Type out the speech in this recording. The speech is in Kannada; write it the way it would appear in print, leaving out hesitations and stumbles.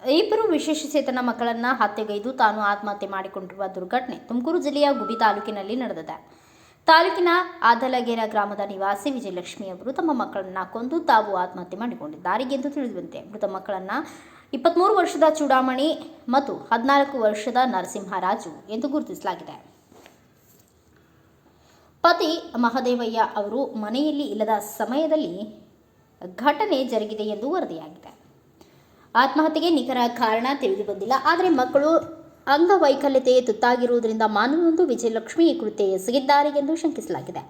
ಇಬ್ಬರು ವಿಶೇಷಚೇತನ ಮಕ್ಕಳನ್ನು ಹತ್ಯೆಗೈದು ತಾನು ಆತ್ಮಹತ್ಯೆ ಮಾಡಿಕೊಂಡಿರುವ ದುರ್ಘಟನೆ ತುಮಕೂರು ಜಿಲ್ಲೆಯ ಗುಬಿ ತಾಲೂಕಿನಲ್ಲಿ ನಡೆದಿದೆ. ತಾಲೂಕಿನ ಆದಲಗೇರ ಗ್ರಾಮದ ನಿವಾಸಿ ವಿಜಯಲಕ್ಷ್ಮಿ ಅವರು ತಮ್ಮ ಮಕ್ಕಳನ್ನು ಕೊಂದು ತಾವು ಆತ್ಮಹತ್ಯೆ ಮಾಡಿಕೊಂಡಿದ್ದಾರೆ ಎಂದು ತಿಳಿದುಬಂದಿದೆ. ಮೃತ ಮಕ್ಕಳನ್ನು 23 ವರ್ಷದ ಚೂಡಾಮಣಿ ಮತ್ತು 14 ವರ್ಷದ ನರಸಿಂಹರಾಜು ಎಂದು ಗುರುತಿಸಲಾಗಿದೆ. ಪತಿ ಮಹದೇವಯ್ಯ ಅವರು ಮನೆಯಲ್ಲಿ ಇಲ್ಲದ ಸಮಯದಲ್ಲಿ ಘಟನೆ ಜರುಗಿದೆ ಎಂದು ವರದಿಯಾಗಿದೆ. ಆತ್ಮಹತ್ಯೆಗೆ ನಿಖರ ಕಾರಣ ತಿಳಿದು ಬಂದಿಲ್ಲ. ಆದರೆ ಮಕ್ಕಳು ಅಂಗವೈಕಲ್ಯತೆ ತುತ್ತಾಗಿರುವುದರಿಂದ ಮಾನವೊಂದು ವಿಜಯಲಕ್ಷ್ಮಿ ಈ ಕೃತ್ಯ ಎಸಗಿದ್ದಾರೆ ಎಂದು ಶಂಕಿಸಲಾಗಿದೆ.